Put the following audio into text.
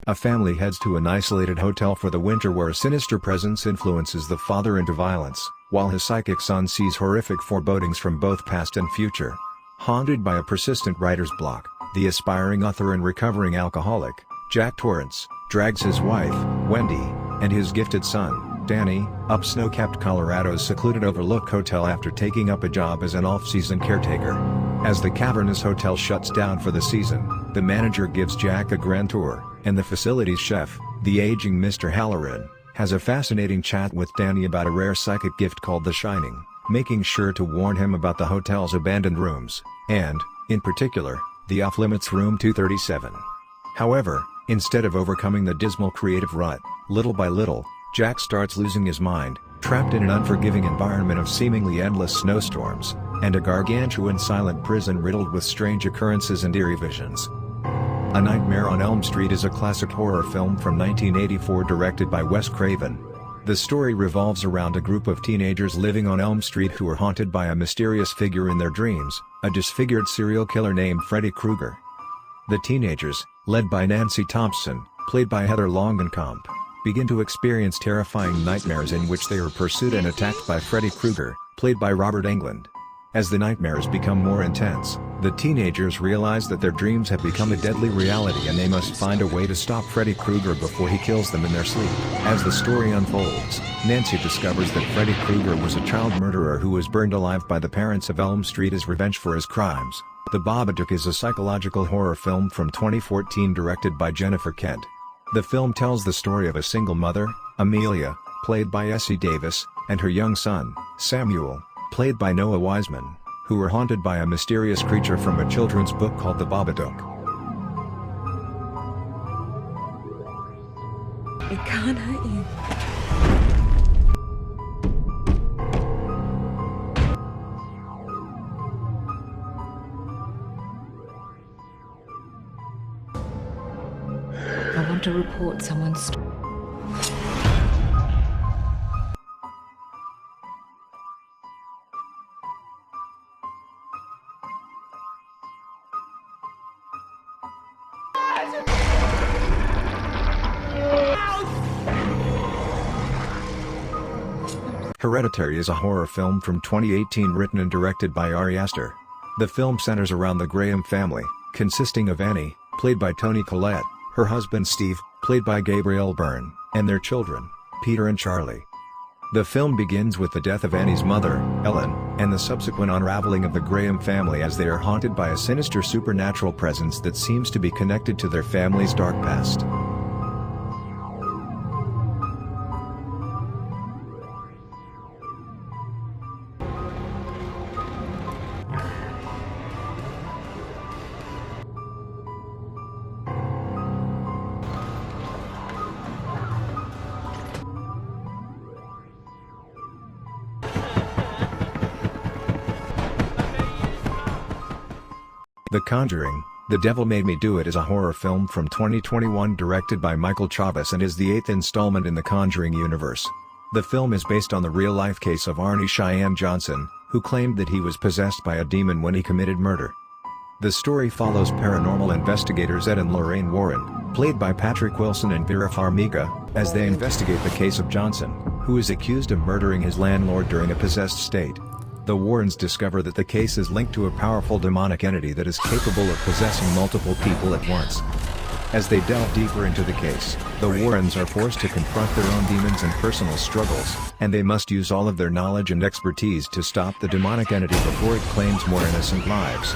A family heads to an isolated hotel for the winter where a sinister presence influences the father into violence, while his psychic son sees horrific forebodings from both past and future. Haunted by a persistent writer's block, the aspiring author and recovering alcoholic, Jack Torrance, drags his wife, Wendy, and his gifted son, Danny, up snow-capped Colorado's secluded Overlook Hotel after taking up a job as an off-season caretaker. As the cavernous hotel shuts down for the season, the manager gives Jack a grand tour, and the facility's chef, the aging Mr. Halloran, has a fascinating chat with Danny about a rare psychic gift called The Shining, making sure to warn him about the hotel's abandoned rooms, and, in particular, the off-limits room 237. However, instead of overcoming the dismal creative rut, little by little, Jack starts losing his mind, trapped in an unforgiving environment of seemingly endless snowstorms, and a gargantuan silent prison riddled with strange occurrences and eerie visions. A Nightmare on Elm Street is a classic horror film from 1984 directed by Wes Craven. The story revolves around a group of teenagers living on Elm Street who are haunted by a mysterious figure in their dreams, a disfigured serial killer named Freddy Krueger. The teenagers, led by Nancy Thompson, played by Heather Langenkamp, begin to experience terrifying nightmares in which they are pursued and attacked by Freddy Krueger, played by Robert Englund. As the nightmares become more intense, the teenagers realize that their dreams have become a deadly reality and they must find a way to stop Freddy Krueger before he kills them in their sleep. As the story unfolds, Nancy discovers that Freddy Krueger was a child murderer who was burned alive by the parents of Elm Street as revenge for his crimes. The Babadook is a psychological horror film from 2014 directed by Jennifer Kent. The film tells the story of a single mother, Amelia, played by Essie Davis, and her young son, Samuel, played by Noah Wiseman, who were haunted by a mysterious creature from a children's book called The Babadook. It can't hurt you. I want to report someone's story. Hereditary is a horror film from 2018 written and directed by Ari Aster. The film centers around the Graham family, consisting of Annie, played by Toni Collette, her husband Steve, played by Gabriel Byrne, and their children, Peter and Charlie. The film begins with the death of Annie's mother, Ellen, and the subsequent unraveling of the Graham family as they are haunted by a sinister supernatural presence that seems to be connected to their family's dark past. The Conjuring, The Devil Made Me Do It is a horror film from 2021 directed by Michael Chavis and is the 8th installment in the Conjuring universe. The film is based on the real-life case of Arnie Cheyenne Johnson, who claimed that he was possessed by a demon when he committed murder. The story follows paranormal investigators Ed and Lorraine Warren, played by Patrick Wilson and Vera Farmiga, as they investigate the case of Johnson, who is accused of murdering his landlord during a possessed state. The Warrens discover that the case is linked to a powerful demonic entity that is capable of possessing multiple people at once. As they delve deeper into the case, the Warrens are forced to confront their own demons and personal struggles, and they must use all of their knowledge and expertise to stop the demonic entity before it claims more innocent lives.